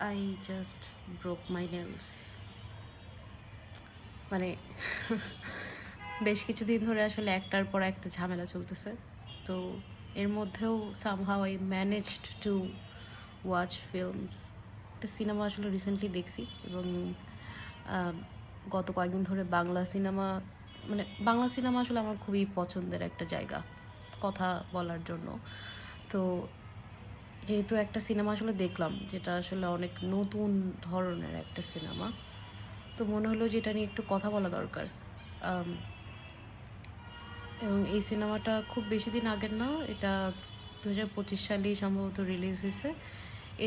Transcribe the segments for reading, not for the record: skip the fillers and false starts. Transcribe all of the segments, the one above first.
I just broke my nails. মানে বেশ কিছুদিন ধরে আসলে একটার পর একটা ঝামেলা চলতেছে। তো এর মধ্যেও somehow I managed to watch films. একটা সিনেমা আসলে রিসেন্টলি দেখছি এবং আহ, গত কয়েকদিন ধরে বাংলা সিনেমা বাংলা সিনেমা আসলে আমার খুবই পছন্দের একটা জায়গা কথা বলার জন্য। তো যেহেতু একটা সিনেমা আসলে দেখলাম যেটা আসলে অনেক নতুন ধরনের একটা সিনেমা, তো মনে হলো যে এটা নিয়ে একটু কথা বলা দরকার। আম, এবং এই সিনেমাটা খুব বেশি দিন আগের না, এটা 2025 সালেই সম্ভবত রিলিজ হয়েছে।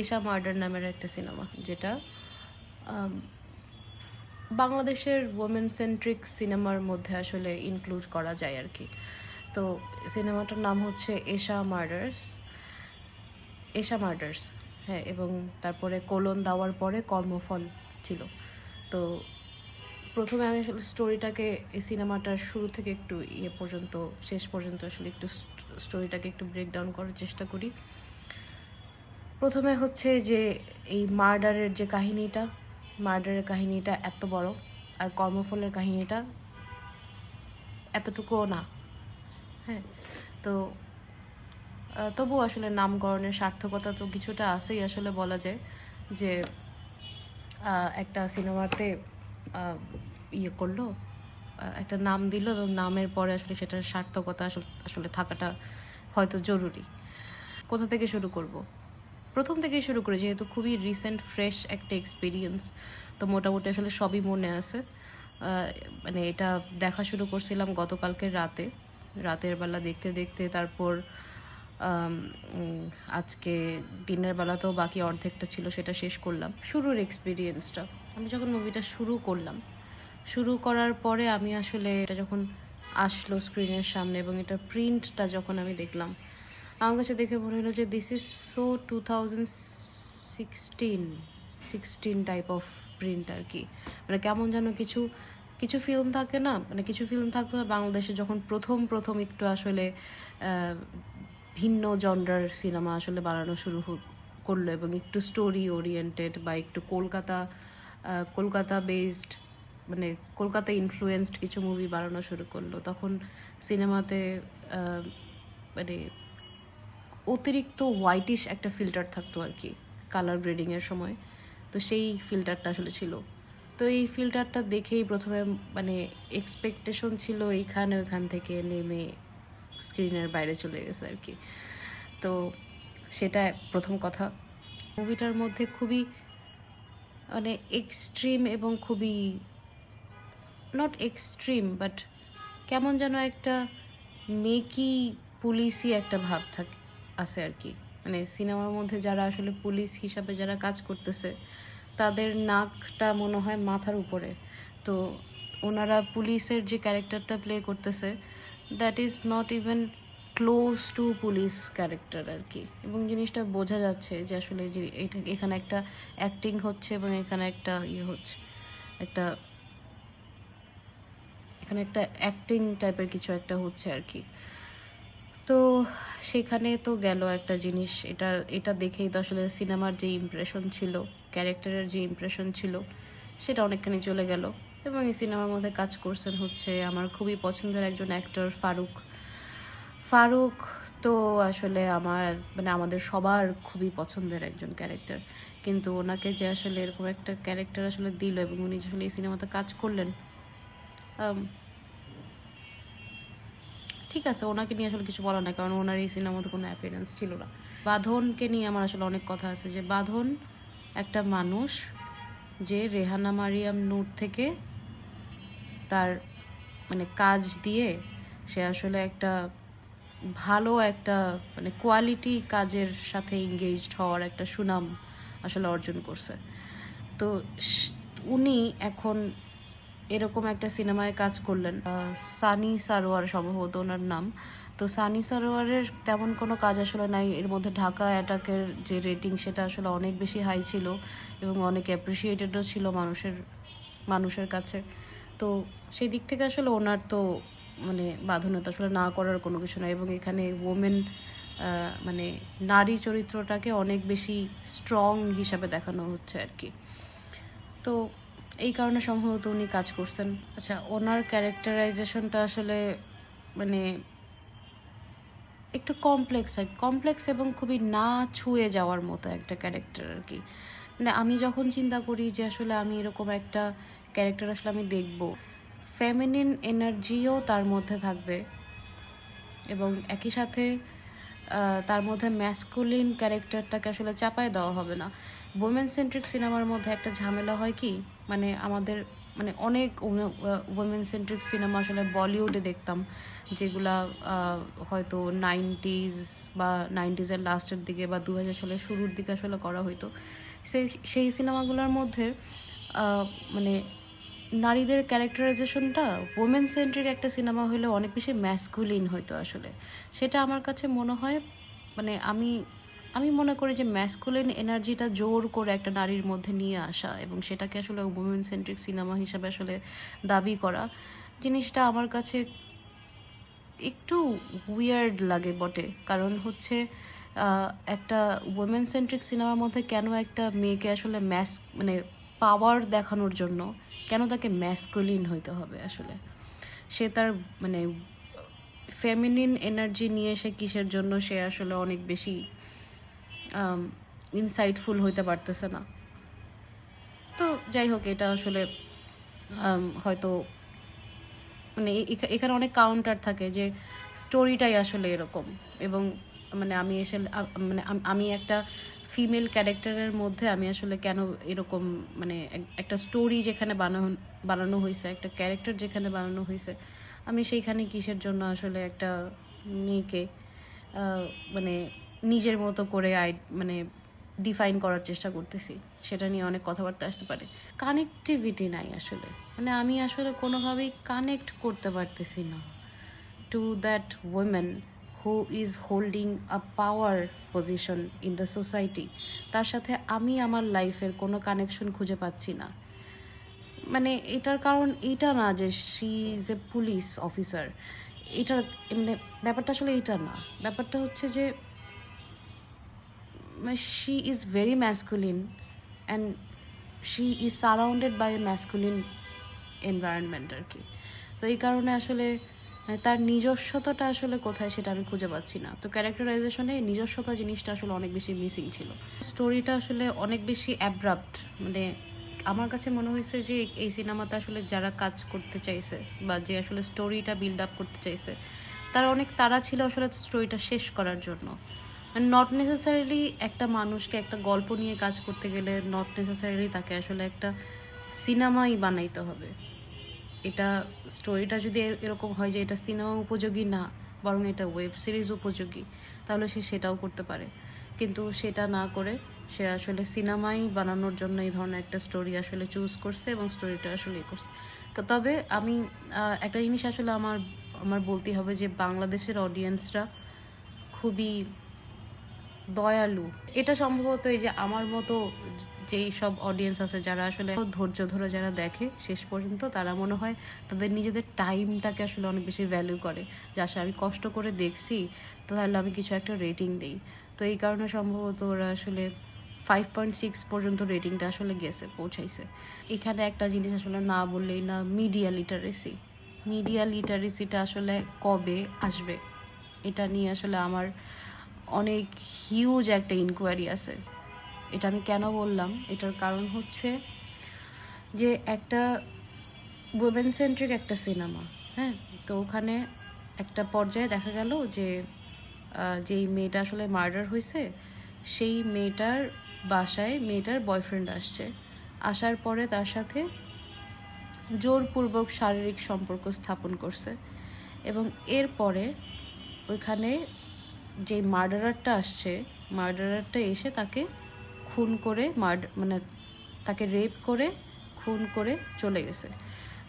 এশা মার্ডার নামের একটা সিনেমা, যেটা আম, বাংলাদেশের ওমেন সেন্ট্রিক সিনেমার মধ্যে আসলে ইনক্লুড করা যায় আর কি। তো সিনেমাটার নাম হচ্ছে এশা মার্ডার্স। হ্যাঁ, এবং তারপরে কোলন দেওয়ার পরে কর্মফল ছিল। তো প্রথমে আমি আসলে স্টোরিটাকে, এই সিনেমাটার শুরু থেকে একটু পর্যন্ত, শেষ পর্যন্ত আসলে একটু স্টোরিটাকে একটু ব্রেক ডাউন করার চেষ্টা করি। প্রথমে হচ্ছে যে এই মার্ডারের কাহিনীটা এত বড়, আর কর্মফলের কাহিনীটা এতটুকুও না। হ্যাঁ, তো তবুও আসলে নামকরণের সার্থকতা তো কিছুটা আছেই আসলে বলা যায় যে একটা সিনেমাতে করলো, একটা নাম দিল এবং নামের পরে আসলে সেটার সার্থকতা আসলে থাকাটা হয়তো জরুরি। কোথা থেকে শুরু করব? প্রথম থেকেই শুরু করি, যেহেতু খুবই রিসেন্ট ফ্রেশ একটা এক্সপিরিয়েন্স। তো মোটামুটি আসলে সবই মনে আছে। এটা দেখা শুরু করছিলাম গতকালকে রাতের বেলা দেখতে দেখতে, তারপর আম, উম, আজকে দিনের বেলাতেও বাকি অর্ধেকটা ছিল, সেটা শেষ করলাম। শুরুর এক্সপিরিয়েন্সটা, আমি যখন মুভিটা শুরু করার পরে আমি আসলে এটা যখন আসলো স্ক্রিনের সামনে এবং এটা প্রিন্টটা যখন আমি দেখলাম, আমার কাছে দেখে মনে হলো যে this is so 2016 type of print আর কি। কেমন যেন কিছু কিছু ফিল্ম থাকে না, কিছু ফিল্ম থাকতো না বাংলাদেশে যখন প্রথম প্রথম একটু আসলে ভিন্ন জনরার সিনেমা আসলে বানানো করলো এবং একটু স্টোরি ওরিয়েন্টেড বা একটু কলকাতা বেসড, মানে কলকাতা ইনফ্লুয়েন্সড কিছু মুভি বানানো শুরু করলো, তখন সিনেমাতে মানে অতিরিক্ত হোয়াইটিশ একটা ফিল্টার থাকতো আর কি কালার গ্রেডিংয়ের সময়। তো সেই ফিল্টারটা আসলে ছিল। তো এই ফিল্টারটা দেখেই প্রথমে এক্সপেকটেশন ছিল ওইখান থেকে নেমে স্ক্রিনের বাইরে চলে গেছে আর কি। তো সেটা প্রথম কথা। মুভিটার মধ্যে খুবই এক্সট্রিম এবং খুবই, নট এক্সট্রিম বাট কেমন যেন একটা মেকি পুলিশি একটা ভাব আছে আর কি। সিনেমার মধ্যে যারা আসলে পুলিশ হিসাবে যারা কাজ করতেছে, তাদের নাকটা মনে হয় মাথার উপরে। তো ওনারা পুলিশের যে ক্যারেক্টারটা প্লে করতেছে, that is not even close to police character আর কি। এবং জিনিসটা বোঝা যাচ্ছে যে আসলে যে এখানে একটা অ্যাক্টিং হচ্ছে এবং এখানে একটা একটা এখানে একটা অ্যাক্টিং টাইপের কিছু একটা হচ্ছে আর কি। তো সেখানে তো গেল একটা জিনিস, এটা এটা দেখেই তো আসলে সিনেমার যে ইমপ্রেশন ছিল, ক্যারেক্টারের যে ইমপ্রেশন ছিল, সেটা অনেকখানি চলে গেল। এবং এই সিনেমার মধ্যে কাজ করছেন হচ্ছে আমার খুবই পছন্দের একজন অ্যাক্টর, ফারুক। ফারুক তো আসলে আমাদের সবার খুবই পছন্দের একজন ক্যারেক্টার, কিন্তু ওনাকে যে আসলে এরকম একটা ক্যারেক্টার আসলে দিল এবং উনি আসলে এই সিনেমাতে কাজ করলেন, ঠিক আছে, ওনাকে নিয়ে আসলে কিছু বলা নাই, কারণ ওনার এই সিনেমাতে কোনো অ্যাপিয়ারেন্স ছিল না। বাঁধনকে নিয়ে আমার আসলে অনেক কথা আছে, যে বাঁধন একটা মানুষ যে রেহানা মারিয়াম নূর থেকে তার কাজ দিয়ে সে আসলে একটা ভালো একটা কোয়ালিটি কাজের সাথে এঙ্গেজড হওয়ার একটা সুনাম আসলে অর্জন করছে। তো উনি এখন এরকম একটা সিনেমায় কাজ করলেন, সানি সারোয়ার সম্ভবত ওনার নাম। তো সানি সারোয়ারের তেমন কোনো কাজ আসলে নাই এর মধ্যে। ঢাকা অ্যাটাকের যে রেটিং, সেটা আসলে অনেক বেশি হাই ছিল এবং অনেক অ্যাপ্রিসিয়েটেডও ছিল মানুষের কাছে। তো সেই দিক থেকে আসলে ওনার তো বাঁধনে তো আসলে না করার কোনো কিছু নাই। এবং এখানে মানে নারী চরিত্রটাকে অনেক বেশি স্ট্রং হিসাবে দেখানো হচ্ছে আর কি। তো এই কারণে সম্ভবত উনি কাজ করছেন। আচ্ছা, ওনার ক্যারেক্টারাইজেশনটা আসলে মানে একটু কমপ্লেক্স এবং খুবই না ছুঁয়ে যাওয়ার মতো একটা ক্যারেক্টার আর কি। মানে আমি যখন চিন্তা করি যে আসলে আমি এরকম একটা ক্যারেক্টার আসলে আমি দেখব, ফেমিনিন এনার্জিও তার মধ্যে থাকবে এবং একই সাথে তার মধ্যে ম্যাসকুলিন ক্যারেক্টারটাকে আসলে চাপায় দেওয়া হবে না। ওমেন সেন্ট্রিক সিনেমার মধ্যে একটা ঝামেলা হয় কি, মানে আমাদের মানে অনেক ওমেন সেন্ট্রিক সিনেমা আসলে বলিউডে দেখতাম, যেগুলা হয়তো 90s বা 90s-এর লাস্টের দিকে বা 2000 সালের শুরুর দিকে আসলে করা হইতো। সেই সিনেমাগুলোর মধ্যে মানে নারীদের ক্যারেক্টারাইজেশনটা ওমেন সেন্ট্রিক একটা সিনেমা হলে অনেক বেশি ম্যাসকুলিন হইতো আসলে। সেটা আমার কাছে মনে হয়, মানে আমি আমি মনে করি যে ম্যাসকুলিন এনার্জিটা জোর করে একটা নারীর মধ্যে নিয়ে আসা এবং সেটাকে আসলে ওমেন সেন্ট্রিক সিনেমা হিসাবে আসলে দাবি করা, জিনিসটা আমার কাছে একটু উইয়ার্ড লাগে বটে। কারণ হচ্ছে একটা ওমেন সেন্ট্রিক সিনেমার মধ্যে কেন একটা মেয়েকে আসলে মানে পাওয়ার দেখানোর জন্য কেন তাকে ম্যাসকুলিন হইতে হবে আসলে? সে তার মানে ফেমিনিন এনার্জি নিয়ে সে কিসের জন্য সে আসলে অনেক বেশি ইনসাইটফুল হইতে পারতেছে না। তো যাই হোক, এটা আসলে হয়তো মানে এখানে অনেক কাউন্টার থাকে যে স্টোরিটাই আসলে এরকম। এবং মানে আমি আসলে মানে আমি একটা ফিমেল ক্যারেক্টারের মধ্যে আমি আসলে কেন এরকম, মানে একটা স্টোরি যেখানে বানানো হয়েছে, একটা ক্যারেক্টার যেখানে বানানো হয়েছে, আমি সেইখানে কিসের জন্য আসলে একটা মেয়েকে মানে নিজের মতো করে মানে ডিফাইন করার চেষ্টা করতেছি, সেটা নিয়ে অনেক কথাবার্তা আসতে পারে। কানেক্টিভিটি নাই আসলে, মানে আমি আসলে কোনোভাবেই কানেক্ট করতে পারতেছি না to that women who is holding a power position in the society. তার সাথে আমি আমার লাইফের কোনো কানেকশন খুঁজে পাচ্ছি না। মানে এটার কারণ এটা না যে she is a police officer, এটার মানে ব্যাপারটা আসলে এটা না। ব্যাপারটা হচ্ছে যে she is very masculine and she is surrounded by a masculine environment আর কি। তো এই কারণে আসলে মানে তার নিজস্বতাটা আসলে কোথায় সেটা আমি খুঁজে পাচ্ছি না। তো ক্যারেক্টারাইজেশনে নিজস্বতা জিনিসটা আসলে অনেক বেশি মিসিং ছিল। স্টোরিটা আসলে অনেক বেশি অ্যাব্রাপ্ট, মানে আমার কাছে মনে হয়েছে যে এই সিনেমাতে আসলে যারা কাজ করতে চাইছে বা যে আসলে স্টোরিটা বিল্ড আপ করতে চাইছে, তারা অনেক তাড়া ছিল আসলে স্টোরিটা শেষ করার জন্য। নট নেসেসারিলি একটা মানুষকে একটা গল্প নিয়ে কাজ করতে গেলে নট নেসেসারিলি তাকে আসলে একটা সিনেমাই বানাইতে হবে। এটা স্টোরিটা যদি এরকম হয় যে এটা সিনেমা উপযোগী না, বরং এটা ওয়েব সিরিজ উপযোগী, তাহলে সে সেটাও করতে পারে। কিন্তু সেটা না করে সে আসলে সিনেমাই বানানোর জন্য এই ধরনের একটা স্টোরি আসলে চুজ করছে এবং স্টোরিটা আসলে করছে। তবে আমি একটা জিনিস আসলে আমার আমার বলতেই হবে যে বাংলাদেশের অডিয়েন্সরা খুবই দয়ালু। এটা সম্ভবত এই যে আমার মতো যেই সব অডিয়েন্স আছে যারা আসলে ধৈর্য ধরে যারা দেখে শেষ পর্যন্ত, তারা মনে হয় তাদের নিজেদের টাইমটাকে আসলে অনেক বেশি ভ্যালু করে, যে আসলে আমি কষ্ট করে দেখছি, তাহলে আমি কিছু একটা রেটিং দিই। তো এই কারণে সম্ভবত ওরা আসলে 5.6 পর্যন্ত রেটিংটা আসলে পৌঁছাইছে। এখানে একটা জিনিস আসলে না বললেই না, মিডিয়া লিটারেসিটা আসলে কবে আসবে এটা নিয়ে আসলে আমার অনেক হিউজ একটা ইনকোয়ারি আছে। এটা আমি কেন বললাম, এটার কারণ হচ্ছে যে একটা ওমেন সেন্ট্রিক একটা সিনেমা, হ্যাঁ, তো ওখানে একটা পর্যায়ে দেখা গেল যে যেই মেয়েটা আসলে মার্ডার হয়েছে, সেই মেয়েটার বাসায় মেয়েটার বয়ফ্রেন্ড আসছে, আসার পরে তার সাথে জোরপূর্বক শারীরিক সম্পর্ক স্থাপন করছে এবং এরপরে ওইখানে যে মার্ডারারটা এসে তাকে খুন করে মানে তাকে রেপ করে খুন করে চলে গেছে।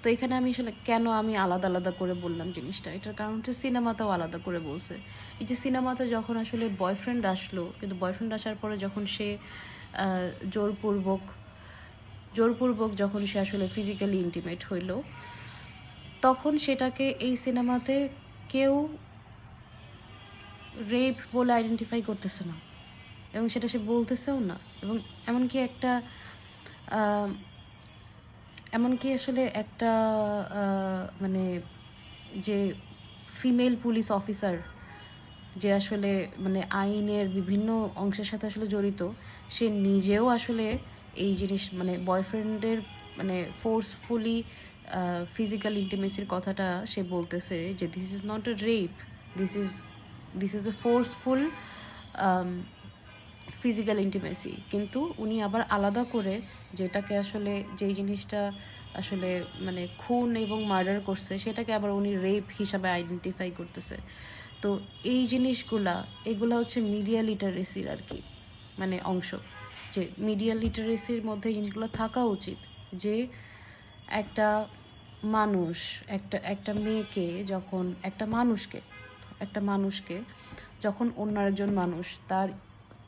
তো এখানে আমি আসলে কেন আমি আলাদা আলাদা করে বললাম জিনিসটা, এটার কারণ হচ্ছে সিনেমাতেও আলাদা করে বলছে। এই যে সিনেমাতে যখন আসলে বয়ফ্রেন্ড আসলো, কিন্তু বয়ফ্রেন্ড আসার পরে যখন সে জোরপূর্বক যখন সে আসলে ফিজিক্যালি ইন্টিমেট হইল, তখন সেটাকে এই সিনেমাতে কেউ রেপ বলে আইডেন্টিফাই করতেছে না, এবং সেটা সে বলতেছেও না। এবং এমনকি একটা আহ, এমনকি আসলে একটা মানে যে ফিমেল পুলিশ অফিসার, যে আসলে মানে আইনের বিভিন্ন অংশের সাথে আসলে জড়িত, সে নিজেও আসলে এই জিনিস মানে বয়ফ্রেন্ডের মানে ফোর্সফুলি ফিজিক্যাল ইন্টিমেসির কথাটা সে বলতেছে যে this is not a rape, this is this is a forceful physical intimacy. কিন্তু উনি আবার আলাদা করে যেটাকে আসলে যেই জিনিসটা আসলে মানে খুন এবং মার্ডার করছে সেটাকে আবার উনি রেপ হিসাবে আইডেন্টিফাই করতেছে। তো এই জিনিসগুলা এগুলা হচ্ছে মিডিয়া লিটারেসির আর কি মানে অংশ, যে মিডিয়া লিটারেসির মধ্যে জিনিসগুলো থাকা উচিত, যে একটা মানুষ একটা একটা মেয়েকে যখন একটা মানুষকে যখন অন্য একজন মানুষ তার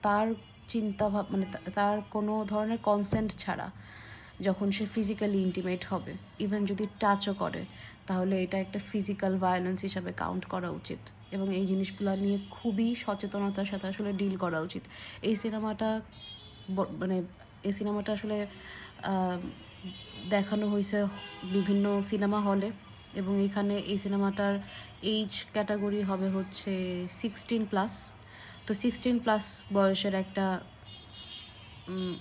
তার চিন্তা ভাব মানে তার কোনো ধরনের কনসেন্ট ছাড়া যখন সে ফিজিক্যালি ইন্টিমেট হবে, ইভেন যদি টাচও করে, তাহলে এটা একটা ফিজিক্যাল ভায়োলেন্স হিসাবে কাউন্ট করা উচিত। এবং এই জিনিসগুলো নিয়ে খুবই সচেতনতার সাথে আসলে ডিল করা উচিত। এই সিনেমাটা মানে এই সিনেমাটা আসলে দেখানো হয়েছে বিভিন্ন সিনেমা হলে, এবং এখানে এই সিনেমাটার এইজ ক্যাটাগরি হবে হচ্ছে 16+। তো 16+ বয়সের একটা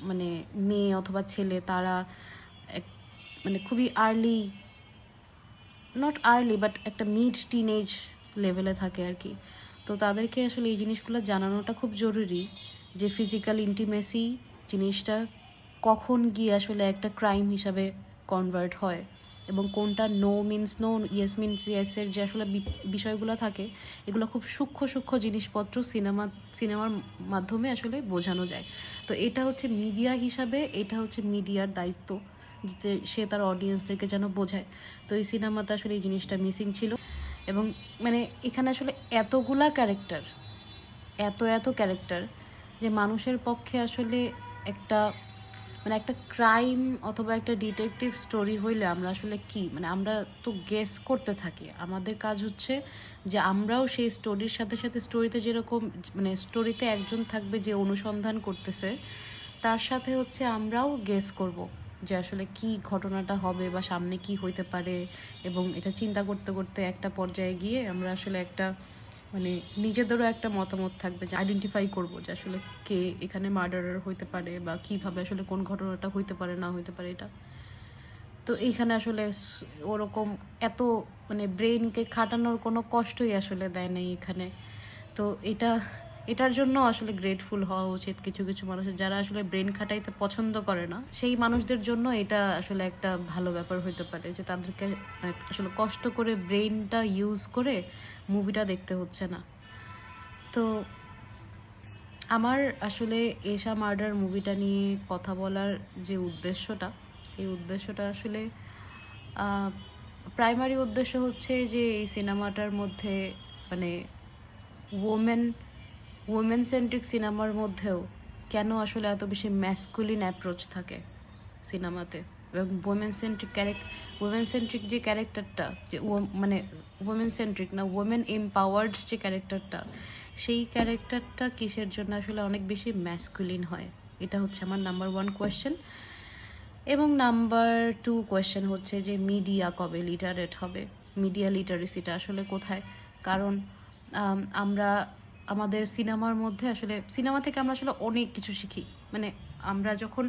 মানে মেয়ে অথবা ছেলে, তারা মানে খুবই নট আর্লি বাট একটা মিড টিনেজ লেভেলে থাকে আর কি। তো তাদেরকে আসলে এই জিনিসগুলো জানানোটা খুব জরুরি, যে ফিজিক্যাল ইন্টিমেসি জিনিসটা কখন গিয়ে আসলে একটা ক্রাইম হিসাবে কনভার্ট হয়, এবং কোনটা no means no, yes means ইয়েসের যে আসলে বিষয়গুলো থাকে, এগুলো খুব সূক্ষ্ম সূক্ষ্ম জিনিসপত্র সিনেমার মাধ্যমে আসলে বোঝানো যায়। তো এটা হচ্ছে মিডিয়া হিসাবে, এটা হচ্ছে মিডিয়ার দায়িত্ব যে সে তার অডিয়েন্সদেরকে যেন বোঝায়। তো এই সিনেমাতে আসলে এই জিনিসটা মিসিং ছিল। এবং মানে এখানে আসলে এতগুলা ক্যারেক্টার, এত ক্যারেক্টার, যে মানুষের পক্ষে আসলে একটা মানে একটা ক্রাইম অথবা একটা ডিটেকটিভ স্টোরি হইলে আমরা আসলে কি মানে আমরা তো গেস করতে থাকি। আমাদের কাজ হচ্ছে যে আমরাও সেই স্টোরির সাথে সাথে স্টোরিতে যেরকম মানে স্টোরিতে একজন থাকবে যে অনুসন্ধান করতেছে, তার সাথে হচ্ছে আমরাও গেস করব যে আসলে কি ঘটনাটা হবে বা সামনে কি হইতে পারে। এবং এটা চিন্তা করতে করতে একটা পর্যায়ে গিয়ে আমরা আসলে একটা মানে নিজেদেরও একটা মতামত থাকবে, যে আইডেন্টিফাই করব যে আসলে কে এখানে মার্ডারার হইতে পারে বা কিভাবে আসলে কোন ঘটনাটা হইতে পারে না হইতে পারে এটা। তো এইখানে আসলে ওরকম এত মানে ব্রেনকে খাটানোর কোনো কষ্টই আসলে দেয় নাই এখানে। তো এটার জন্য আসলে গ্রেটফুল হওয়া উচিত কিছু কিছু মানুষের, যারা আসলে ব্রেন খাটাইতে পছন্দ করে না সেই মানুষদের জন্য এটা আসলে একটা ভালো ব্যাপার হইতে পারে, যে তাদেরকে আসলে কষ্ট করে ব্রেনটা ইউজ করে মুভিটা দেখতে হচ্ছে না। তো আমার আসলে এশা মার্ডার মুভিটা নিয়ে কথা বলার যে উদ্দেশ্যটা, এই উদ্দেশ্যটা আসলে প্রাইমারি উদ্দেশ্য হচ্ছে যে এই সিনেমাটার মধ্যে মানে ওমেন সেন্ট্রিক সিনেমার মধ্যেও কেন আসলে এত বেশি ম্যাসকুলিন অ্যাপ্রোচ থাকে সিনেমাতে, এবং ওমেন সেন্ট্রিক যে ক্যারেক্টারটা, যে মানে ওমেন সেন্ট্রিক না, ওমেন এমপাওয়ার্ড যে ক্যারেক্টারটা, সেই ক্যারেক্টারটা কিসের জন্য আসলে অনেক বেশি ম্যাসকুলিন হয়। এটা হচ্ছে আমার নাম্বার 1 কোয়েশ্চেন। এবং নাম্বার 2 কোয়েশ্চেন হচ্ছে যে মিডিয়া কবে লিটারেট হবে, মিডিয়া লিটারেসিটা আসলে কোথায়? কারণ আমরা আমাদের সিনেমার মধ্যে আসলে সিনেমা থেকে আমরা আসলে অনেক কিছু শিখি। মানে আমরা যখন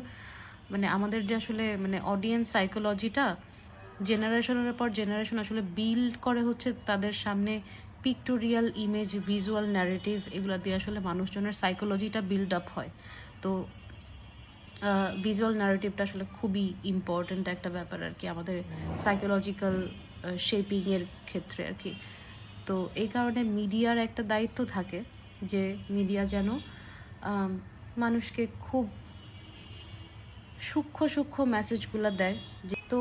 মানে আমাদের যে আসলে মানে অডিয়েন্স সাইকোলজিটা জেনারেশনের পর জেনারেশন আসলে বিল্ড করে হচ্ছে তাদের সামনে পিক্টোরিয়াল ইমেজ, ভিজুয়াল ন্যারেটিভ, এগুলো দিয়ে আসলে মানুষজনের সাইকোলজিটা বিল্ড আপ হয়। তো ভিজুয়াল ন্যারেটিভটা আসলে খুবই ইম্পর্ট্যান্ট একটা ব্যাপার আর কি আমাদের সাইকোলজিক্যাল শেপিংয়ের ক্ষেত্রে আর কি। তো এই কারণে মিডিয়ার একটা দায়িত্ব থাকে যে মিডিয়া যেন মানুষকে খুব সূক্ষ্ম সূক্ষ্ম মেসেজগুলো দেয়। যে তো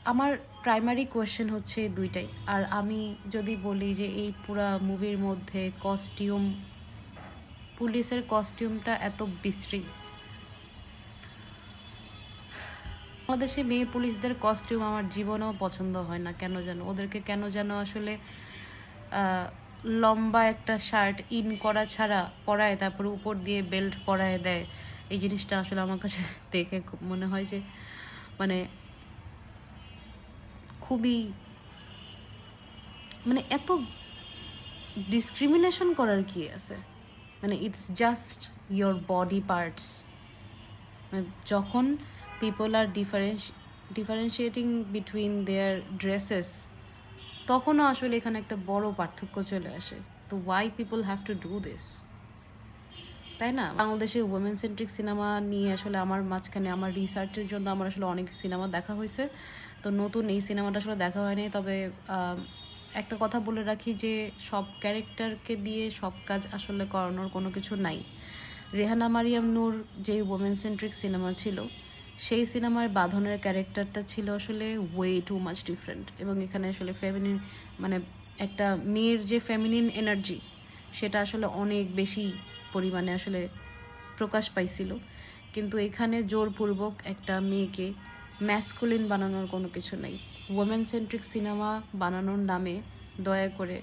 আমার প্রাইমারি কোয়েশ্চেন হচ্ছে দুইটাই। আর আমি যদি বলি যে এই পুরা মুভির মধ্যে পুলিশের কস্টিউমটা এত বিশ্রী। বাংলাদেশে মেয়ে পুলিশদের কস্টিউম আমার জীবনেও পছন্দ হয় না, কেন যেন ওদেরকে কেন যেন আসলে লম্বা একটা শার্ট ইন করা ছাড়া পরায়, তারপরে উপর দিয়ে বেল্ট পরায় দেয়। এই জিনিসটা আসলে আমার কাছে দেখে খুব মনে হয় যে মানে খুবই মানে এত ডিসক্রিমিনেশন করার কি আছে? মানে it's just your body parts. যখন people are differentiating between their dresses, তখনও আসলে এখানে একটা বড় পার্থক্য চলে আসে। তো why people have to do this, তাই না? বাংলাদেশে ওমেন সেন্ট্রিক সিনেমা নিয়ে আসলে আমার মাঝখানে আমার রিসার্চের জন্য আমার আসলে অনেক সিনেমা দেখা হয়েছে। তো নতুন এই সিনেমাটা আসলে দেখা হয়নি। তবে একটা কথা বলে রাখি যে সব ক্যারেক্টারকে দিয়ে সব কাজ আসলে করানোর কোনো কিছু নাই। রেহানা মারিয়াম নূর যে ওমেন সেন্ট্রিক সিনেমা ছিল, সেই সিনেমার বাঁধনের ক্যারেক্টারটা ছিল আসলে ওয়ে টু মাচ ডিফারেন্ট, এবং এখানে আসলে ফেমিনিন মানে একটা মেয়ের যে ফেমিনিন এনার্জি, সেটা আসলে অনেক বেশি পরিমাণে আসলে প্রকাশ পাইছিল। কিন্তু এখানে জোরপূর্বক একটা মেয়েকে ম্যাসকুলিন বানানোর কোনো কিছু নেই। ওমেন সেন্ট্রিক সিনেমা বানানোর নামে দয়া করে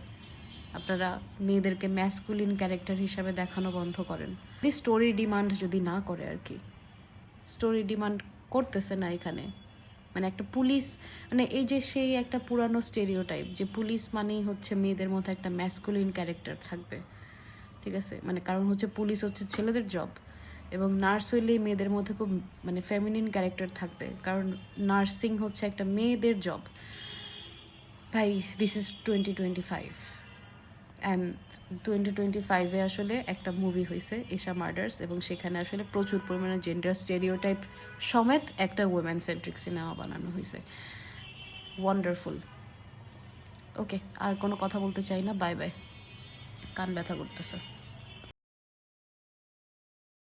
আপনারা মেয়েদেরকে ম্যাসকুলিন ক্যারেক্টার হিসাবে দেখানো বন্ধ করেন। স্টোরি ডিমান্ড যদি না করে আর কি, স্টোরি ডিমান্ড করতেছে না এখানে। মানে একটা পুলিশ, মানে এই যে সেই একটা পুরানো স্টেরিওটাইপ যে পুলিশ মানেই হচ্ছে মেয়েদের মধ্যে একটা ম্যাসকুলিন ক্যারেক্টার থাকবে, ঠিক আছে? মানে কারণ হচ্ছে পুলিশ হচ্ছে ছেলেদের জব, এবং নার্স হইলেই মেয়েদের মধ্যে খুব মানে ফেমিনিন ক্যারেক্টার থাকবে, কারণ নার্সিং হচ্ছে একটা মেয়েদের জব। ভাই, দিস ইজ 2025 অ্যান্ড 2025-এ আসলে একটা মুভি হয়েছে এশা মার্ডার্স, এবং সেখানে আসলে প্রচুর পরিমাণে জেন্ডার স্টেরিওটাইপ সমেত একটা ওমেন সেন্ট্রিক সিনেমা বানানো হয়েছে। ওয়ান্ডারফুল। ওকে, আর কোনো কথা বলতে চাই না। বাই বাই, কান ব্যথা করতেছে।